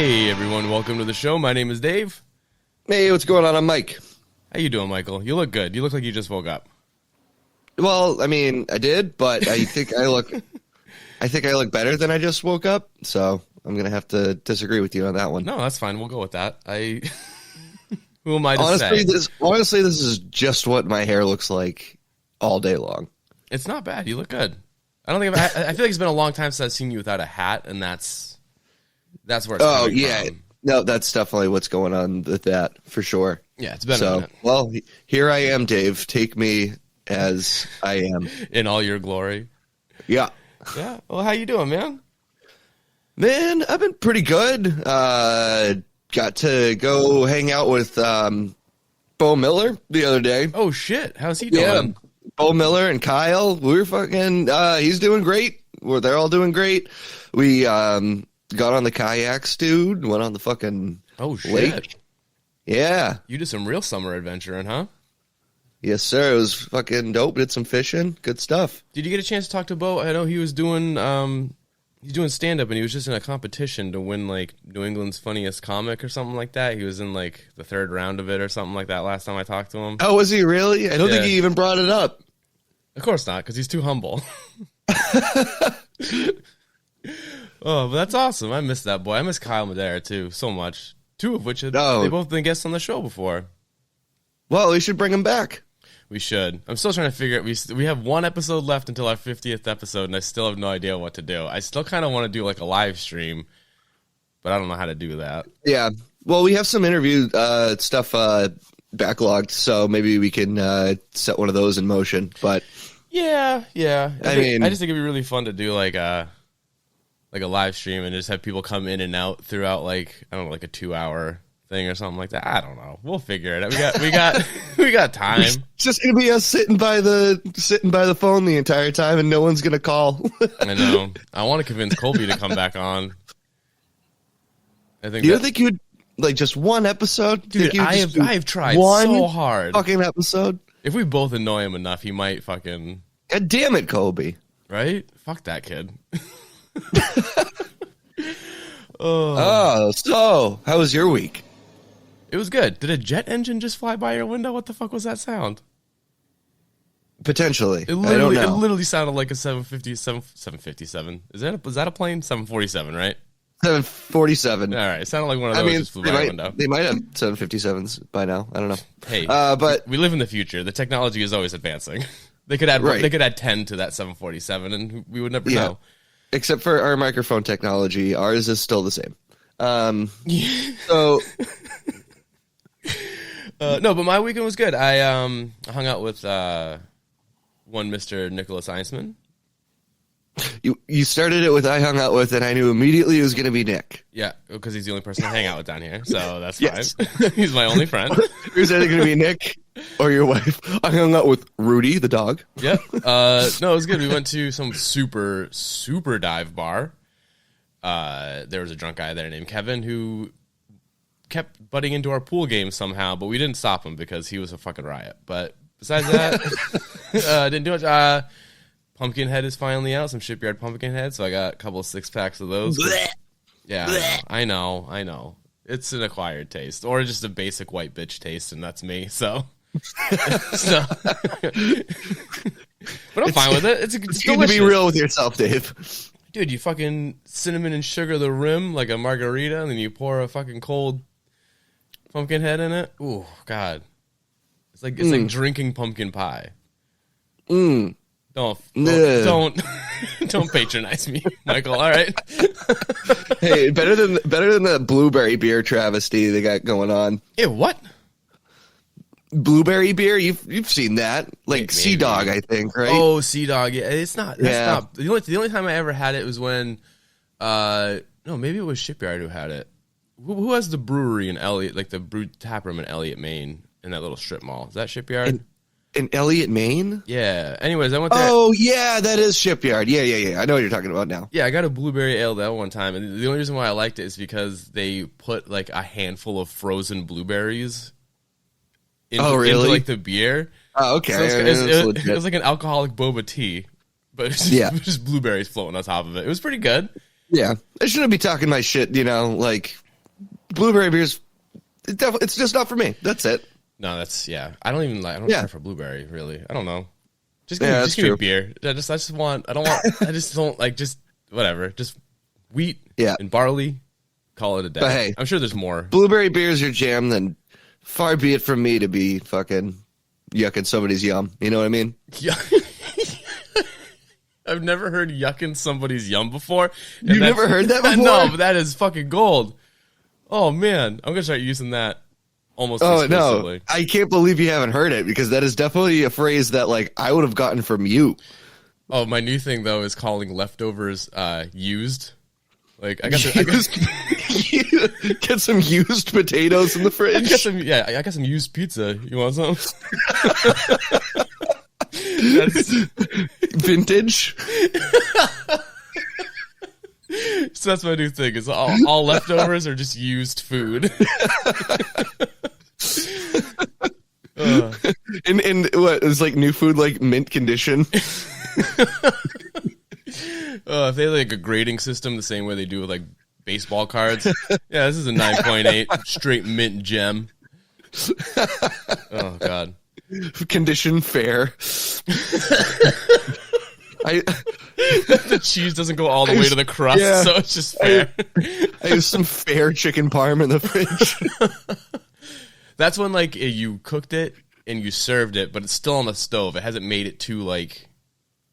Hey everyone, welcome to the show. My name is Dave. Hey, what's going on? I'm Mike. How you doing, Michael? You look good. You look like you just woke up. Well, I mean, I did, but I think I look better than I just woke up. So I'm gonna have to disagree with you on that one. No, that's fine. We'll go with that. Who am I to Honestly, say? Honestly, this is just what my hair looks like all day long. It's not bad. You look good. I feel like it's been a long time since I've seen you without a hat, and that's where it's coming from. No, that's definitely what's going on with that for sure. Yeah, it's been a minute. Well, here I am, Dave. Take me as I am In all your glory. Yeah. Yeah. Well, how you doing, man? Man, I've been pretty good. Got to go hang out with Bo Miller the other day. Oh shit! How's he doing? Yeah, Bo Miller and Kyle. We were fucking. He's doing great. They're all doing great. We got on the kayaks, dude. Went on the fucking lake. Yeah. You did some real summer adventuring, huh? Yes, sir. It was fucking dope. Did some fishing. Good stuff. Did you get a chance to talk to Bo? I know he was doing he's doing stand-up, and he was just in a competition to win, like, New England's Funniest Comic or something like that. He was in, like, the third round of it or something like that last time I talked to him. Oh, was he really? I don't think he even brought it up. Of course not, because he's too humble. Oh, but that's awesome. I miss that boy. I miss Kyle Madera, too, so much. Two of which they both been guests on the show before. Well, we should bring him back. We should. I'm still trying to figure out. We have one episode left until our 50th episode, and I still have no idea what to do. I still kind of want to do like a live stream, but I don't know how to do that. Yeah. Well, we have some interview stuff backlogged, so maybe we can set one of those in motion. But yeah. I mean, I just think it'd be really fun to do like a live stream and just have people come in and out throughout, like, I don't know, like a 2-hour thing or something like that. I don't know. We'll figure it out. We got time. It's just gonna be us sitting by the phone the entire time, and no one's gonna call. I know. I want to convince Colby to come back on. I think. You don't think you would, like, just one episode? Dude, I have tried so hard. Fucking episode. If we both annoy him enough, he might fucking. God damn it, Colby. Right? Fuck that kid. So how was your week? It was good. Did a jet engine just fly by your window? What the fuck was that sound? Potentially. It literally sounded like a 757. Was that a plane? 747, right? 747. All right. It sounded like one of those just flew by your window. They might have 757s by now. I don't know. Hey, but we live in the future. The technology is always advancing. They could add 10 to that 747, and we would never know. Except for our microphone technology, ours is still the same. No, but my weekend was good. I hung out with one Mr. Nicholas Einsman. You started it with I hung out with, and I knew immediately it was going to be Nick. Yeah, because he's the only person I hang out with down here, so that's fine. He's my only friend. It was either going to be Nick or your wife. I hung out with Rudy, the dog. Yeah. No, it was good. We went to some super, super dive bar. There was a drunk guy there named Kevin who kept butting into our pool game somehow, but we didn't stop him because he was a fucking riot. But besides that, didn't do much. Pumpkinhead is finally out, some Shipyard Pumpkinhead, so I got a couple of 6-packs of those. Yeah, I know. It's an acquired taste, or just a basic white bitch taste, and that's me, so. But I'm fine with it. It's delicious. You need to be real with yourself, Dave. Dude, you fucking cinnamon and sugar the rim like a margarita, and then you pour a fucking cold Pumpkinhead in it. Ooh, God. It's like drinking pumpkin pie. Don't patronize me, Michael. All right. Hey, better than the blueberry beer travesty they got going on. Ew, what? Blueberry beer? You've seen that, like Sea Dog, I think, right? Oh, Sea Dog. Yeah, it's not. That's not the only time I ever had it was when, no, maybe it was Shipyard who had it. Who has the brewery in Elliott, like the brew tap room in Elliott, Maine, in that little strip mall? Is that Shipyard? In Elliott, Maine? Yeah. Anyways, I went there. Oh, yeah, that is Shipyard. Yeah. I know what you're talking about now. Yeah, I got a blueberry ale that one time, and the only reason why I liked it is because they put like a handful of frozen blueberries into like the beer. Oh, okay. So it was like an alcoholic boba tea, but it was just blueberries floating on top of it. It was pretty good. Yeah. I shouldn't be talking my shit, like blueberry beers, it's just not for me. That's it. No, that's I don't even like. I don't care for blueberry really. I don't know. Just give me beer. I just want. I don't want. I just don't like. Just whatever. Just wheat and barley. Call it a day. But hey, I'm sure there's more. Blueberry beer is your jam. Then far be it from me to be fucking yucking somebody's yum. You know what I mean? Yeah. I've never heard yucking somebody's yum before. You never heard that before? No, but that is fucking gold. Oh man, I'm gonna start using that almost exclusively. No, I can't believe you haven't heard it, because that is definitely a phrase that like I would have gotten from you. Oh, my new thing though is calling leftovers used. Like I got get some used potatoes in the fridge. I got some used pizza. You want some? That's vintage. So that's my new thing. Is all leftovers are just used food. And what is like new food, like mint condition? If they had like a grading system the same way they do with like baseball cards. Yeah, this is a 9.8 straight mint gem. Oh god. Condition fair. The cheese doesn't go all the way to the crust, so it's just fair. I have some fair chicken parm in the fridge. That's when like you cooked it and you served it, but it's still on the stove. It hasn't made it to like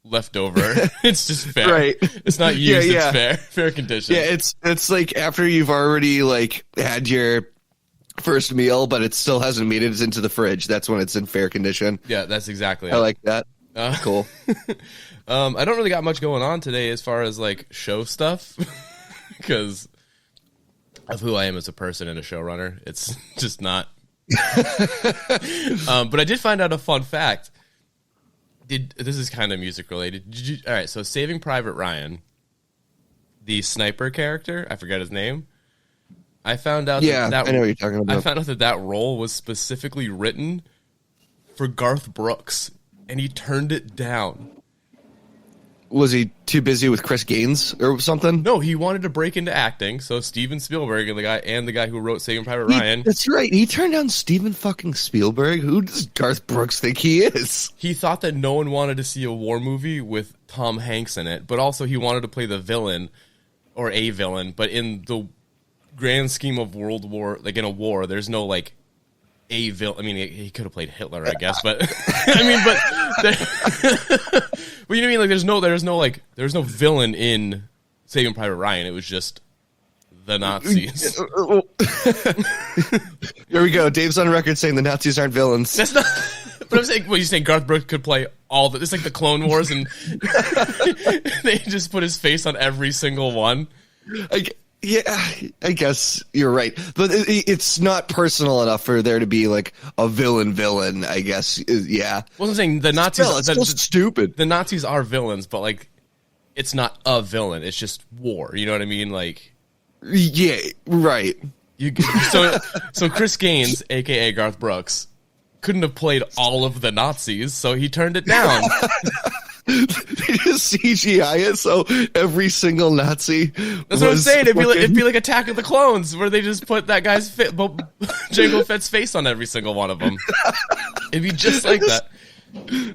leftover. It's just fair. Right. It's not used. It's fair condition. Yeah, it's like after you've already like had your first meal, but it still hasn't made it into the fridge. That's when it's in fair condition. Yeah, that's exactly it. I like that. Cool. I don't really got much going on today as far as like show stuff because of who I am as a person and a showrunner. It's just not. But I did find out a fun fact. This is kind of music related. All right, so Saving Private Ryan, the sniper character, I forget his name. I found out. I know what you're talking about. I found out that role was specifically written for Garth Brooks, and he turned it down. Was he too busy with Chris Gaines or something? No, he wanted to break into acting. So Steven Spielberg and the guy who wrote Saving Private Ryan. That's right. He turned down Steven fucking Spielberg. Who does Garth Brooks think he is? He thought that no one wanted to see a war movie with Tom Hanks in it, but also he wanted to play the villain or a villain. But in the grand scheme of World War, like in a war, there's no like a villain. I mean, he could have played Hitler, I guess, but I mean, but well, you know what I mean? Like, there's no villain in Saving Private Ryan. It was just the Nazis. Here we go. Dave's on record saying the Nazis aren't villains. That's not. But I'm saying, you saying Garth Brooks could play all the? It's like the Clone Wars, and they just put his face on every single one. Yeah, I guess you're right, but it's not personal enough for there to be like a villain. I guess, yeah. Well, I'm saying the Nazis. It's so stupid. The Nazis are villains, but like, it's not a villain. It's just war. You know what I mean? Like, yeah, right. So Chris Gaines, aka Garth Brooks, couldn't have played all of the Nazis, so he turned it down. They just CGI it so every single Nazi. That's what I'm saying. It'd be like Attack of the Clones, where they just put that guy's Jango Fett's face on every single one of them. It'd be just like that.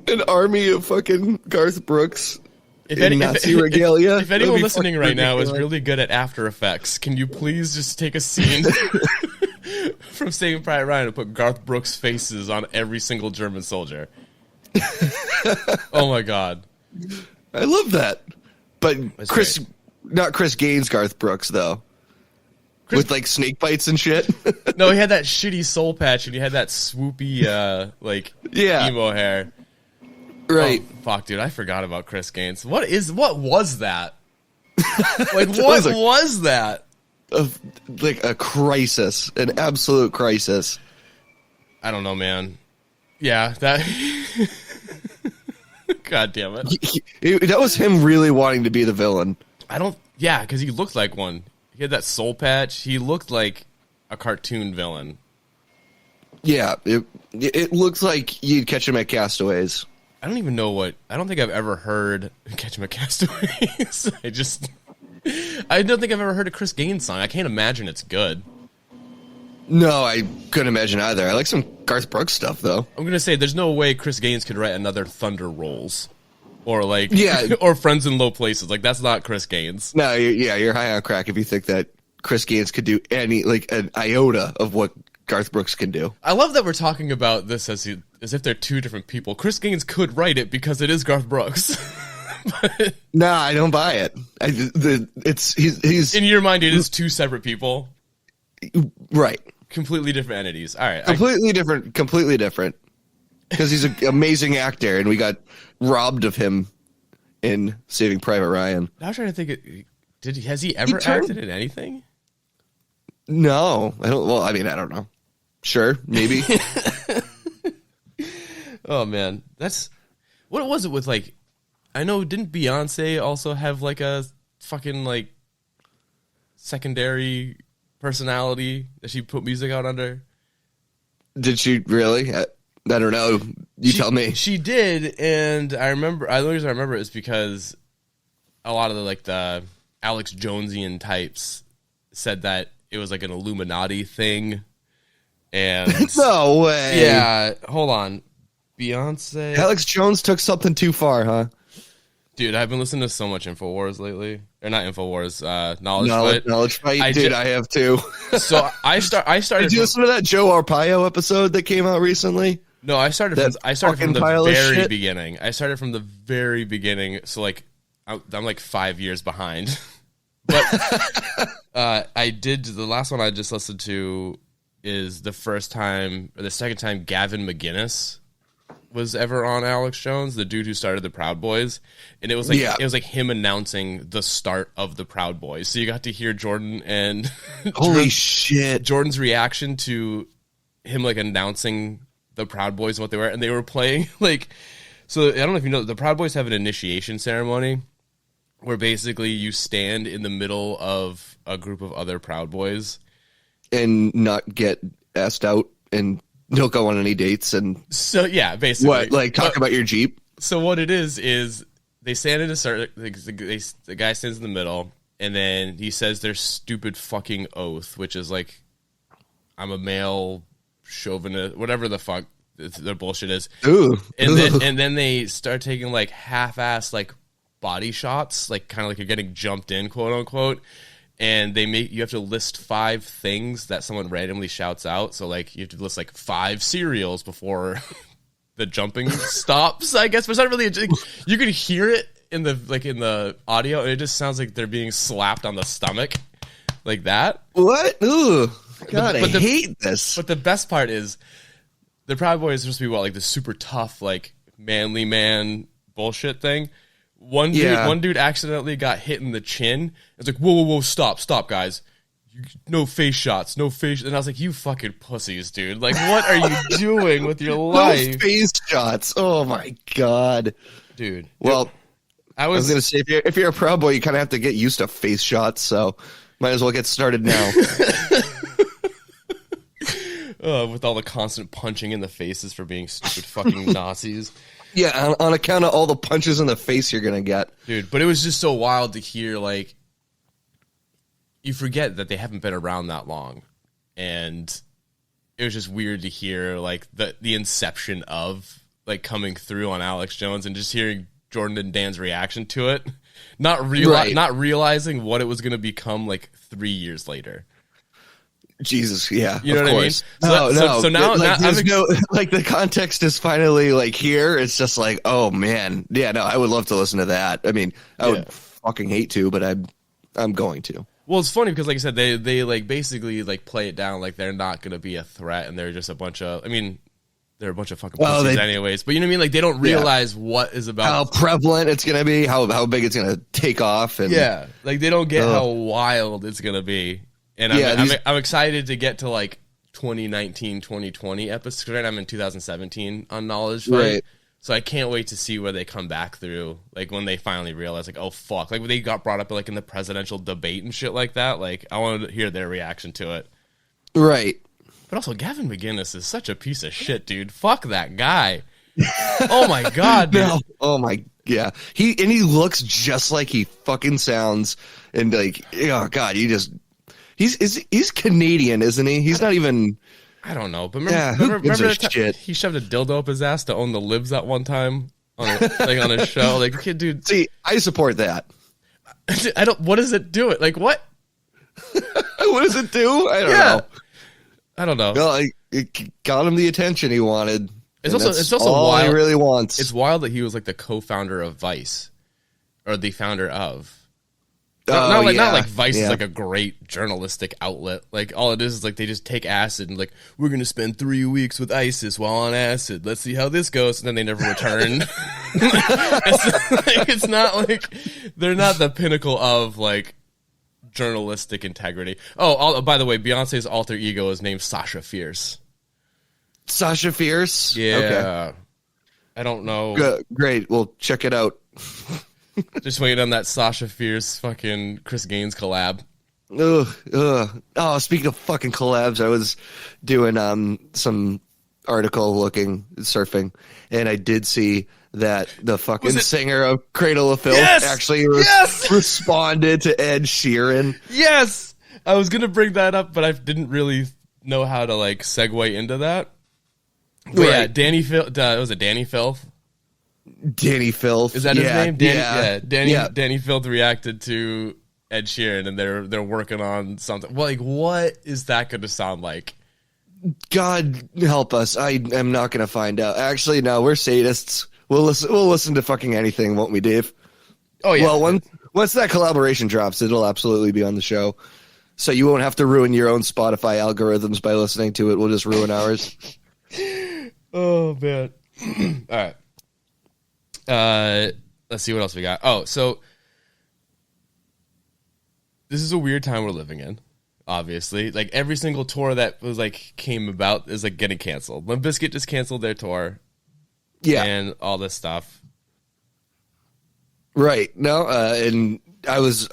An army of fucking Garth Brooks. Nazi regalia. If anyone listening right now is really good at After Effects, can you please just take a scene from Saving Private Ryan and put Garth Brooks' faces on every single German soldier? Oh my god, I love that. But not Chris Gaines, Garth Brooks though, with like snake bites and shit. No, he had that shitty soul patch and he had that swoopy emo hair. Right. Oh, fuck, dude, I forgot about Chris Gaines. What was that? Like, what was that? Like a crisis, an absolute crisis. I don't know, man. Yeah, that. God damn it. That was him really wanting to be the villain. Yeah, because he looked like one. He had that soul patch. He looked like a cartoon villain. Yeah, it looks like you'd catch him at Castaways. I don't even know I don't think I've ever heard Catch Him at Castaways. I don't think I've ever heard a Chris Gaines song. I can't imagine it's good. No, I couldn't imagine either. I like some Garth Brooks stuff, though. I'm gonna say there's no way Chris Gaines could write another Thunder Rolls, or like, yeah, or Friends in Low Places. Like that's not Chris Gaines. No, you're high on crack if you think that Chris Gaines could do like an iota of what Garth Brooks can do. I love that we're talking about this as if they're two different people. Chris Gaines could write it because it is Garth Brooks. No, I don't buy it. He's in your mind, it is two separate people, right? Completely different entities. All right, completely different. Because he's an amazing actor, and we got robbed of him in Saving Private Ryan. I was trying to think. Has he ever acted in anything? No, I don't. Well, I mean, I don't know. Sure, maybe. Oh man, that's what was it with like. I know, didn't Beyonce also have like a fucking like secondary personality that she put music out under? Did she really? I don't know. Tell me. She did, and I remember. The only reason I remember it is because a lot of the Alex Jonesian types said that it was like an Illuminati thing. And no way. Yeah, hold on. Beyonce. Alex Jones took something too far, huh? Dude, I've been listening to so much InfoWars lately. Or not InfoWars, Knowledge Fight. Dude, I have too. So I started. Did you listen to that Joe Arpaio episode that came out recently? No, I started from the very beginning. I started from the very beginning. So like, I'm like 5 years behind. But I did the last one I just listened to is the second time Gavin McInnes was ever on Alex Jones, the dude who started the Proud Boys, and it was like him announcing the start of the Proud Boys. So you got to hear Jordan and holy shit, Jordan's reaction to him like announcing the Proud Boys and what they were, and they were playing like. So I don't know if you know, the Proud Boys have an initiation ceremony where basically you stand in the middle of a group of other Proud Boys and not get asked out and don't go on any dates. And so yeah, basically what, like talk about your Jeep. So what it is they stand in a certain, the guy stands in the middle, and then he says their stupid fucking oath, which is like, I'm a male chauvinist, whatever the fuck their bullshit is. Ooh. And then they start taking like half-ass like body shots, like kind of like you're getting jumped in, quote unquote. And you have to list 5 things that someone randomly shouts out. So like you have to list like 5 cereals before the jumping stops, I guess. But it's not really you can hear it in the audio, and it just sounds like they're being slapped on the stomach like that. What? Ooh. God, I hate this. But the best part is the Proud Boys are supposed to be like the super tough, like manly man bullshit thing. One dude accidentally got hit in the chin. It's like, whoa, stop, guys. No face shots, no face. And I was like, you fucking pussies, dude. Like, what are you doing with your life? No face shots. Oh, my God. Dude. Well, I was going to say, if you're a Proud Boy, you kind of have to get used to face shots. So might as well get started now. With all the constant punching in the faces for being stupid fucking Nazis. Yeah, on account of all the punches in the face you're going to get. Dude, but it was just so wild to hear, like, you forget that they haven't been around that long. And it was just weird to hear, like, the inception of, like, coming through on Alex Jones and just hearing Jordan and Dan's reaction to it. Not realizing what it was going to become, like, 3 years later. Jesus, yeah, you know what course. I mean. So now, like, like the context is finally like here. It's just like, oh man, yeah. No, I would love to listen to that. I mean, I would fucking hate to, but I'm going to. Well, it's funny because, like I said, they like basically like play it down like they're not going to be a threat, and they're just a bunch of. I mean, they're a bunch of fucking pussies anyways. But you know what I mean? Like they don't realize what is about, how prevalent it's going to be, how big it's going to take off, and like they don't get how wild it's going to be. And I'm excited to get to like 2019, 2020 episodes. Because right now I'm in 2017 on Knowledge Fight. Right. So I can't wait to see where they come back through. Like when they finally realize, like, oh fuck, like when they got brought up like in the presidential debate and shit like that. Like I want to hear their reaction to it. Right. But also Gavin McInnes is such a piece of shit, dude. Fuck that guy. Oh my god, dude. No. Oh my yeah. He looks just like he fucking sounds. And like, oh god, He's Canadian, isn't he? He's not even. I don't know, but remember that shit? He shoved a dildo up his ass to own the libs that one time on a show. Like, kid, dude. See, I support that. I don't. What does it do? It like what? What does it do? I don't know. I don't know. Well, it got him the attention he wanted. It's also all wild. He really wants. It's wild that he was like the co-founder of Vice, or the founder of. Not like Vice is like a great journalistic outlet. Like all it is like they just take acid and like we're gonna spend 3 weeks with ISIS while on acid. Let's see how this goes, and then they never return. It's not like they're not the pinnacle of like journalistic integrity. Oh, by the way, Beyonce's alter ego is named Sasha Fierce. Sasha Fierce? Yeah. Okay. I don't know. Great. Well, check it out. Just waiting on that Sasha Fierce fucking Chris Gaines collab. Ugh. Oh, speaking of fucking collabs, I was doing some article surfing, and I did see that the fucking singer of Cradle of Filth actually responded to Ed Sheeran. Yes! I was going to bring that up, but I didn't really know how to like segue into that. But right. Yeah, Danny Filth. Was it Danny Filth? Danny Filth. Is that his name? Danny Filth reacted to Ed Sheeran, and they're working on something. Well, like, what is that going to sound like? God help us! I am not going to find out. Actually, no, we're sadists. We'll listen to fucking anything, won't we, Dave? Oh yeah. Well, once that collaboration drops, it'll absolutely be on the show. So you won't have to ruin your own Spotify algorithms by listening to it. We'll just ruin ours. Oh man. All right. Let's see what else we got. Oh, so this is a weird time we're living in. Obviously, like every single tour that was like came about is like getting canceled. Limp Bizkit just canceled their tour. Yeah, and all this stuff. Right. No, and I was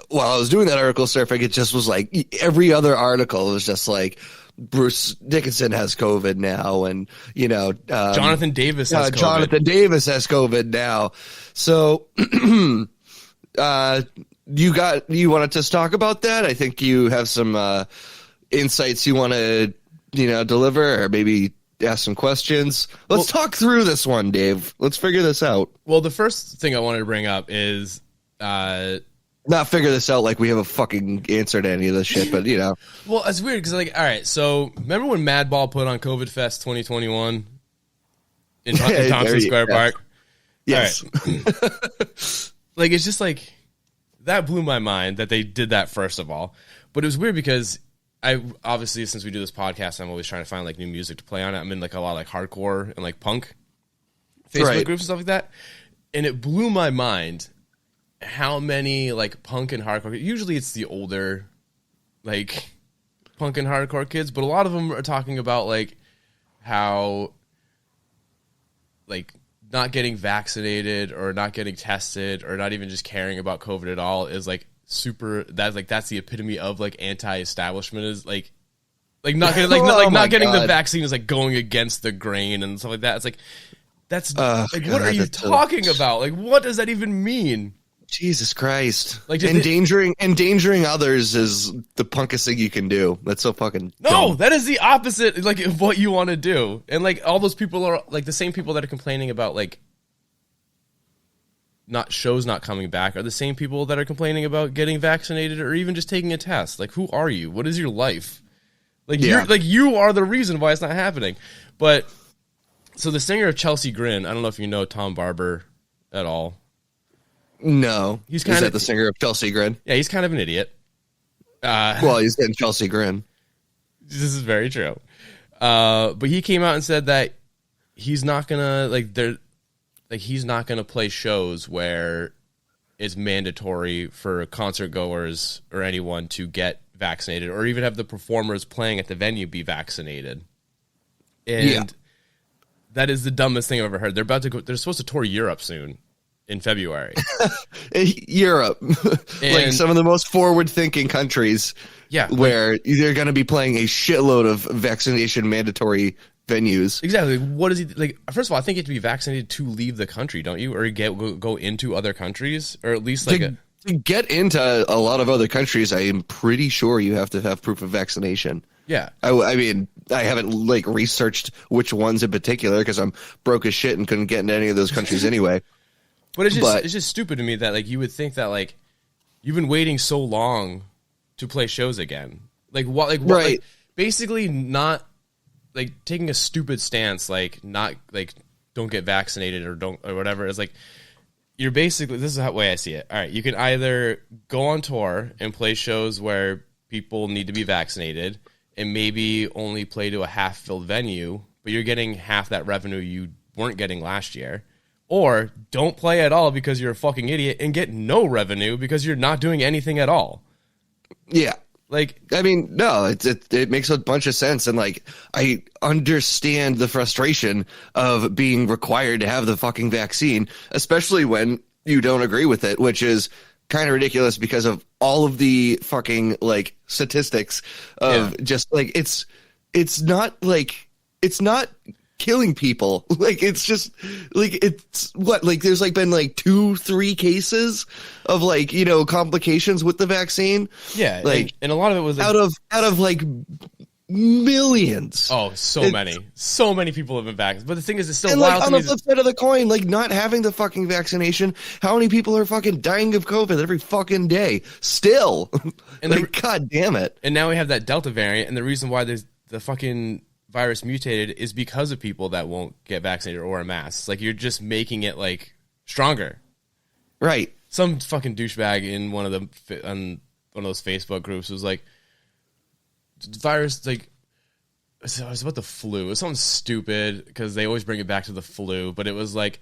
doing that article surfing. It just was like every other article was just like Bruce Dickinson has COVID now, and Jonathan Davis has COVID. Jonathan Davis has COVID now. So, you wanted to talk about that? I think you have some insights you want to deliver, or maybe ask some questions. Let's talk through this one, Dave. Let's figure this out. Well, the first thing I wanted to bring up is not figure this out like we have a fucking answer to any of this shit, but Well, it's weird because like, all right, so remember when Madball put on COVID Fest 2021 in Thompson Square Park? Yes. Right. Like it's just like that blew my mind that they did that first of all, but it was weird because I obviously, since we do this podcast, I'm always trying to find like new music to play on it. I'm in like a lot of like hardcore and like punk Facebook groups and stuff like that. And it blew my mind how many like punk and hardcore, usually it's the older like punk and hardcore kids, but a lot of them are talking about like how like not getting vaccinated or not getting tested or not even just caring about COVID at all is like that's the epitome of like anti-establishment is like not getting not getting the vaccine is like going against the grain and stuff like that. It's like that's like what are you talking about? Like what does that even mean? Jesus Christ! Like endangering others is the punkest thing you can do. That's so fucking dumb. That is the opposite like of what you want to do. And like all those people are like the same people that are complaining about like shows not coming back are the same people that are complaining about getting vaccinated or even just taking a test. Like, who are you? What is your life? Like, you are the reason why it's not happening. But so the singer of Chelsea Grin, I don't know if you know Tom Barber at all. No, is that the singer of Chelsea Grin? Yeah, he's kind of an idiot. Well, he's in Chelsea Grin. This is very true. But he came out and said that he's not gonna he's not going to play shows where it's mandatory for concert goers or anyone to get vaccinated or even have the performers playing at the venue be vaccinated. And that is the dumbest thing I've ever heard. They're supposed to tour Europe soon in February. Europe. Like some of the most forward-thinking countries. Yeah. Where they're going to be playing a shitload of vaccination mandatory venues. Exactly. What is he like? First of all, I think you have to be vaccinated to leave the country, don't you? Or go into other countries, or at least like to get into a lot of other countries, I am pretty sure you have to have proof of vaccination. Yeah. I mean, I haven't like researched which ones in particular because I'm broke as shit and couldn't get into any of those countries anyway. But it's just stupid to me that like you would think that like you've been waiting so long to play shows again. Like what? Like what? Right. Like, basically, not like taking a stupid stance, like not like don't get vaccinated or don't or whatever. It's like you're basically, this is the way I see it. All right, you can either go on tour and play shows where people need to be vaccinated and maybe only play to a half-filled venue, but you're getting half that revenue you weren't getting last year. Or don't play at all because you're a fucking idiot and get no revenue because you're not doing anything at all. Yeah. Like, I mean, no, it makes a bunch of sense. And like, I understand the frustration of being required to have the fucking vaccine, especially when you don't agree with it, which is kind of ridiculous because of all of the fucking like statistics of just like, it's not killing people. Like, it's just like, it's what, like there's like been like 2-3 cases of like, you know, complications with the vaccine. Yeah. Like, and a lot of it was like, out of like millions. Oh, so many people have been vaccinated. But the thing is, it's still and wild like, to on me. the flip side of the coin, like not having the fucking vaccination, how many people are fucking dying of COVID every fucking day? Still. And like, god damn it. And now we have that Delta variant, and the reason why there's the fucking virus mutated is because of people that won't get vaccinated or wear masks. Like, you're just making it like stronger. Right. Some fucking douchebag in one of those Facebook groups was like, the virus, like, it was about the flu. It was something stupid because they always bring it back to the flu, but it was like,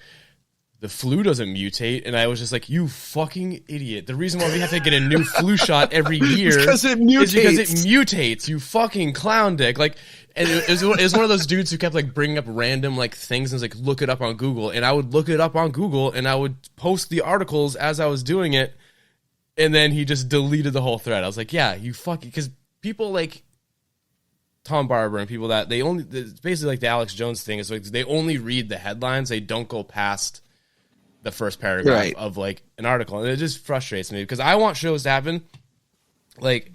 the flu doesn't mutate, and I was just like, you fucking idiot. The reason why we have to get a new flu shot every year is because it mutates, you fucking clown dick. Like, and it was one of those dudes who kept like bringing up random like things and was like, look it up on Google, and I would look it up on Google and I would post the articles as I was doing it, and then he just deleted the whole thread. I was like, yeah, you fucking, because people like Tom Barber and people that it's basically like the Alex Jones thing is like they only read the headlines, they don't go past the first paragraph of like an article, and it just frustrates me because I want shows to happen, like,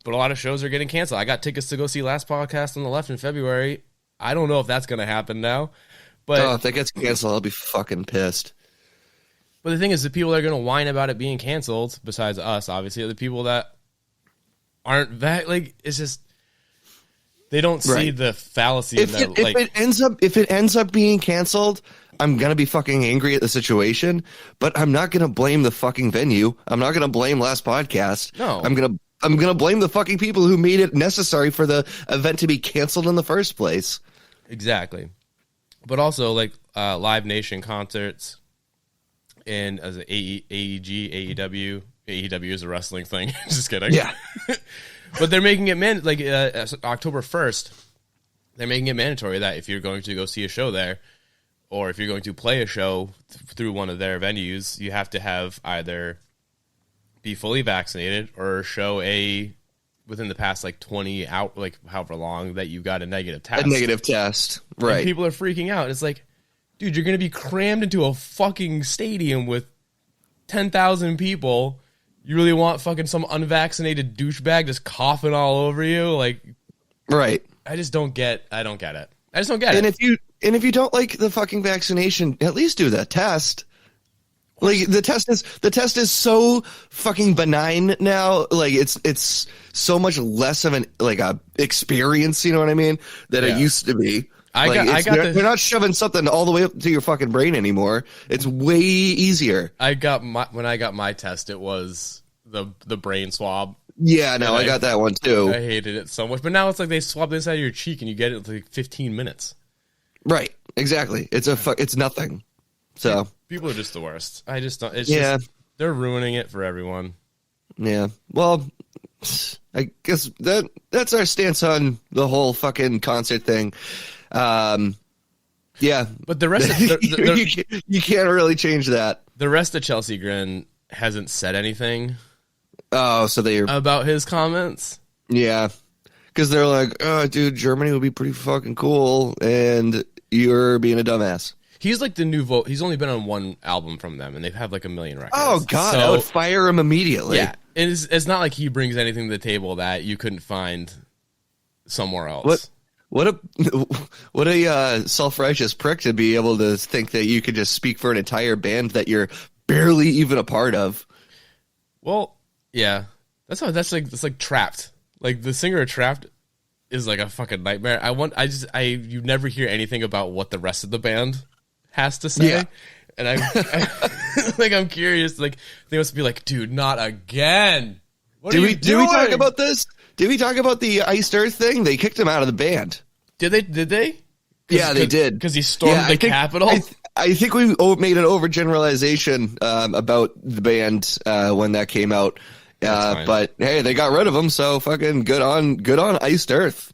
but a lot of shows are getting canceled. I got tickets to go see Last Podcast on the Left in February. I don't know if that's going to happen now, but if that gets canceled, I'll be fucking pissed. But the thing is, the people that are going to whine about it being canceled, besides us, obviously, are the people that aren't like, it's just they don't see the fallacy if in that. If it ends up being canceled, I'm going to be fucking angry at the situation, but I'm not going to blame the fucking venue. I'm not going to blame Last Podcast. No. I'm going to blame the fucking people who made it necessary for the event to be canceled in the first place. Exactly. But also, like, Live Nation concerts and as AEG, AEW. AEW is a wrestling thing. Just kidding. Yeah. But they're making it October 1st, they're making it mandatory that if you're going to go see a show there, or if you're going to play a show through one of their venues, you have to have either be fully vaccinated or show within the past like 20 out, like however long that you got a negative test. A negative test, right? And people are freaking out. It's like, dude, you're going to be crammed into a fucking stadium with 10,000 people. You really want fucking some unvaccinated douchebag just coughing all over you? Like, right. I don't get it. I just don't get it. And if you don't like the fucking vaccination, at least do the test. Like, the test is so fucking benign now. Like, it's so much less of an like a experience, you know what I mean, than it used to be. They're not shoving something all the way up to your fucking brain anymore. It's way easier. When I got my test, it was the brain swab. Yeah, no, I got that one too. I hated it so much. But now it's like they swab the inside of your cheek and you get it in like 15 minutes. Right. Exactly. It's nothing. So people are just the worst. I just don't. It's just they're ruining it for everyone. Yeah. Well, I guess that's our stance on the whole fucking concert thing. Yeah, but the rest of you can't really change that. The rest of Chelsea Grin hasn't said anything. Oh, so they're about his comments. Yeah, because they're like, "Oh, dude, Germany would be pretty fucking cool," and you're being a dumbass. He's like the new vote. He's only been on one album from them, and they've had like 1 million records. Oh God, I would fire him immediately. Yeah, it's not like he brings anything to the table that you couldn't find somewhere else. What a self-righteous prick to be able to think that you could just speak for an entire band that you're barely even a part of. Well, yeah, it's like Trapped. Like the singer of Trapped is like a fucking nightmare. You never hear anything about what the rest of the band has to say. Yeah. And I'm curious, like they must be like, dude, not again. Did we talk about this? Did we talk about the Iced Earth thing? They kicked him out of the band. Did they? Yeah, they did. Because he stormed the Capitol? I think we made an overgeneralization about the band when that came out. But hey, they got rid of him, so fucking good on Iced Earth.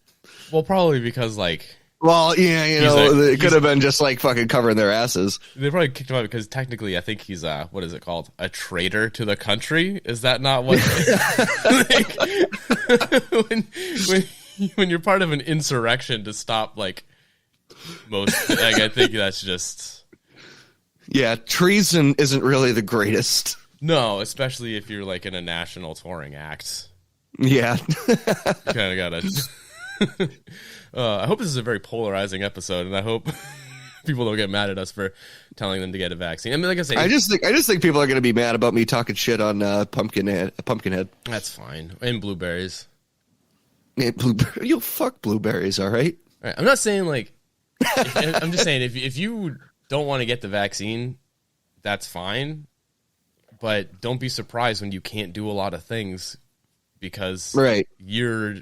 Well, probably because like... Well, yeah, it could have been just like fucking covering their asses. They probably kicked him out because technically I think he's, what is it called? A traitor to the country? Is that not what... when you're part of an insurrection to stop, like, most... Like, I think that's just... Yeah, treason isn't really the greatest. No, especially if you're, like, in a national touring act. Yeah. You kind of gotta... I hope this is a very polarizing episode, and I hope people don't get mad at us for telling them to get a vaccine. I mean, like I say, I just think people are going to be mad about me talking shit on Pumpkinhead. That's fine, and blueberries. Yeah, you'll fuck blueberries, all right? All right. I'm not saying like. I'm just saying if you don't want to get the vaccine, that's fine, but don't be surprised when you can't do a lot of things because you're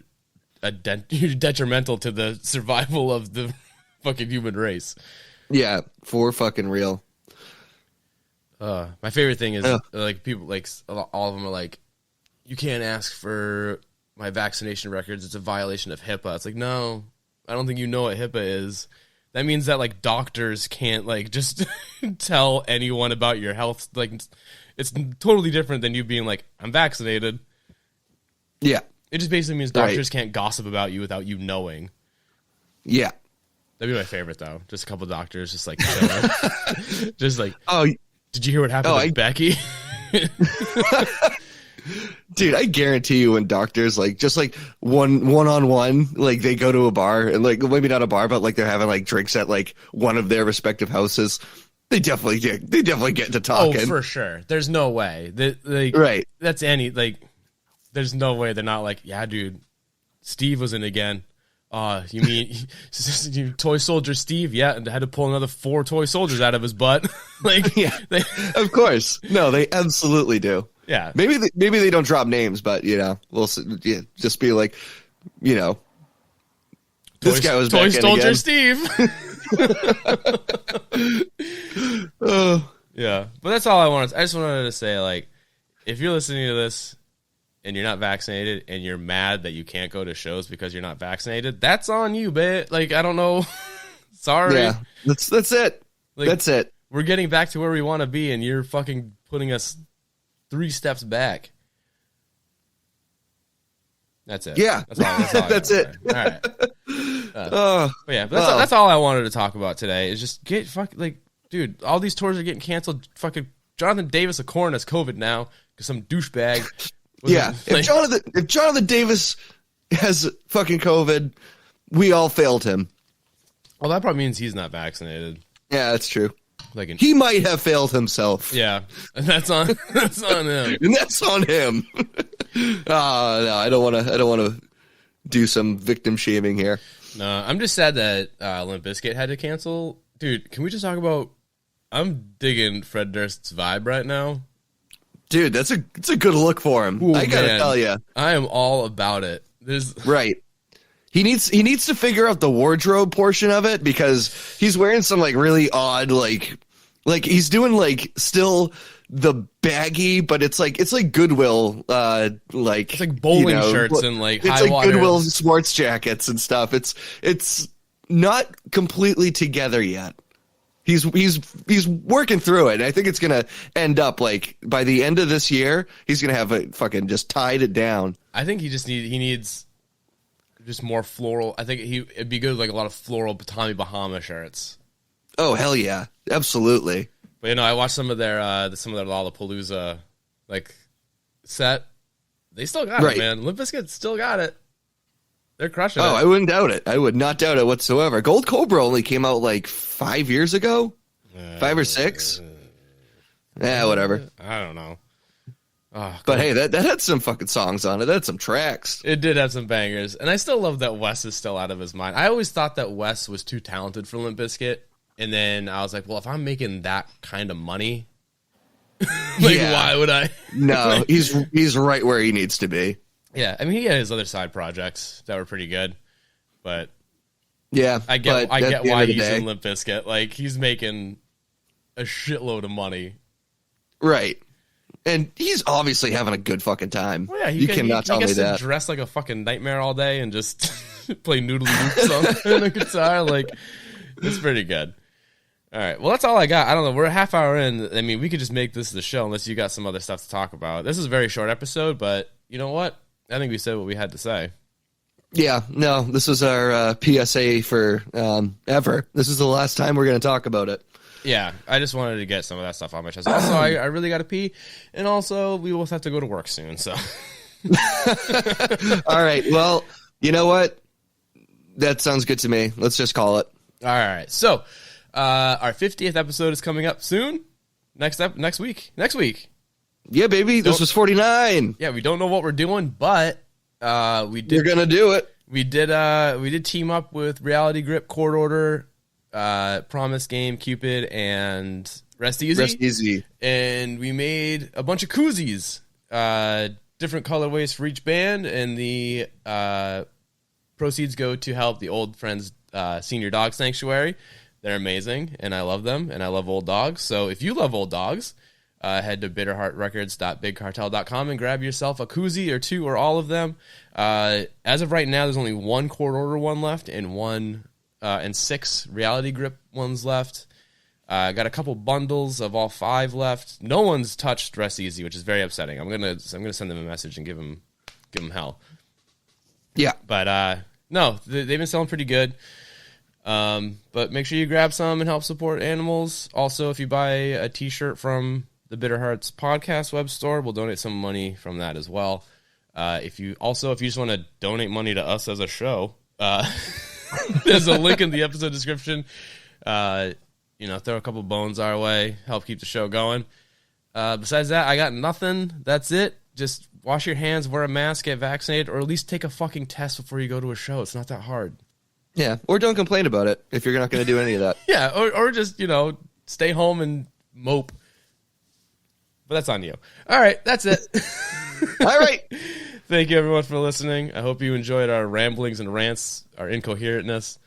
detrimental to the survival of the fucking human race. Yeah, for fucking real. My favorite thing is like people like all of them are like, you can't ask for my vaccination records. It's a violation of HIPAA. It's like, no, I don't think you know what HIPAA is. That means that like doctors can't like just tell anyone about your health. Like it's totally different than you being like, I'm vaccinated. Yeah. It just basically means doctors can't gossip about you without you knowing. Yeah. That'd be my favorite, though. Just a couple of doctors just, like, chilling. Just like, did you hear what happened with Becky? Dude, I guarantee you when doctors, like, just, like, one-on-one, like, they go to a bar, and, like, maybe not a bar, but, like, they're having, like, drinks at, like, one of their respective houses, they definitely get to talking. Oh, for sure. There's no way. Right. That's there's no way they're not like, yeah, dude, Steve was in again. You mean toy soldier Steve? Yeah, and had to pull another 4 toy soldiers out of his butt. Like, yeah, of course. No, they absolutely do. Yeah, maybe they don't drop names, but we'll just be like, this guy was toy back soldier in Steve. Yeah, but that's all I wanted. I just wanted to say, like, if you're listening to this and you're not vaccinated and you're mad that you can't go to shows because you're not vaccinated, that's on you, babe. Like, I don't know. Sorry. Yeah, that's it. Like, that's it. We're getting back to where we want to be, and you're fucking putting us 3 steps back. That's it. Yeah. That's all that's it. All right. But yeah, that's all I wanted to talk about today is just get fucking, like, dude, all these tours are getting canceled. Fucking Jonathan Davis of Korn has COVID now because some douchebag. Yeah, if Jonathan Davis has fucking COVID, we all failed him. Well, that probably means he's not vaccinated. Yeah, that's true. Like he might have failed himself. Yeah, and that's on him. And that's on him. No, I don't want to do some victim shaming here. No, I'm just sad that Limp Bizkit had to cancel. Dude, can we just talk about? I'm digging Fred Durst's vibe right now. Dude, it's a good look for him. Ooh, I gotta tell you, I am all about it. Right. He needs to figure out the wardrobe portion of it because he's wearing some like really odd like he's doing still the baggy, but it's like Goodwill it's like bowling shirts and like it's high like water. Goodwill sports jackets and stuff. It's not completely together yet. He's working through it. And I think it's gonna end up like by the end of this year, he's gonna have it fucking just tied it down. I think he needs just more floral. I think it'd be good with like a lot of floral Tommy Bahama shirts. Oh hell yeah, absolutely. But I watched some of their Lollapalooza like set. They still got it, man. Limp Bizkit still got it. They're crushing it. Oh, I wouldn't doubt it. I would not doubt it whatsoever. Gold Cobra only came out like 5 years ago, 5 or 6. Yeah, whatever. I don't know. Oh, but hey, that had some fucking songs on it. That had some tracks. It did have some bangers. And I still love that Wes is still out of his mind. I always thought that Wes was too talented for Limp Bizkit. And then I was like, well, if I'm making that kind of money, why would I? No, he's right where he needs to be. Yeah, I mean, he had his other side projects that were pretty good. But yeah, I get why he's in Limp Bizkit. Like, he's making a shitload of money. Right. And he's obviously having a good fucking time. Well, yeah, you cannot tell me that. He gets to dress like a fucking nightmare all day and just play noodly loops on the guitar. Like, it's pretty good. All right. Well, that's all I got. I don't know. We're a half hour in. I mean, we could just make this the show unless you got some other stuff to talk about. This is a very short episode, but you know what? I think we said what we had to say. Yeah. No, this is our PSA for ever. This is the last time we're going to talk about it. Yeah, I just wanted to get some of that stuff on my chest. Also, I really got to pee, and also we both have to go to work soon. So, all right. Well, you know what? That sounds good to me. Let's just call it. All right. So, our 50th episode is coming up soon. Next week. Yeah, baby. This was 49. Yeah, we don't know what we're doing, but we did. We're gonna do it. We did team up with Reality Grip, Court Order, Promise Game, Cupid, and Rest Easy. And we made a bunch of koozies, different colorways for each band, and the proceeds go to help the Old Friends Senior Dog Sanctuary. They're amazing, and I love them, and I love old dogs. So if you love old dogs, head to bitterheartrecords.bigcartel.com and grab yourself a koozie or two or all of them. As of right now, there's only one Court Order one left and 6 Reality Grip ones left. Got a couple bundles of all 5 left. No one's touched Rest Easy, which is very upsetting. I'm gonna send them a message and give them hell. Yeah, but no, they've been selling pretty good. But make sure you grab some and help support animals. Also, if you buy a T-shirt from the Bitter Hearts Podcast web store, we'll donate some money from that as well. If you just want to donate money to us as a show, there's a link in the episode description. Throw a couple bones our way, help keep the show going. Besides that, I got nothing. That's it. Just wash your hands, wear a mask, get vaccinated, or at least take a fucking test before you go to a show. It's not that hard. Yeah, or don't complain about it if you're not going to do any of that. Yeah, or just, stay home and mope. But that's on you. All right, that's it. All right. Thank you, everyone, for listening. I hope you enjoyed our ramblings and rants, our incoherentness.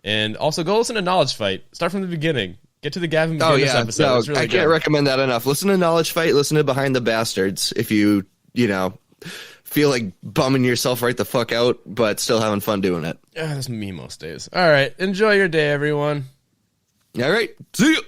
And also, go listen to Knowledge Fight. Start from the beginning. Get to the Gavin McInnes episode. No, it's really I can't recommend that enough. Listen to Knowledge Fight. Listen to Behind the Bastards if you feel like bumming yourself right the fuck out, but still having fun doing it. Yeah, that's me most days. All right. Enjoy your day, everyone. All right. See you.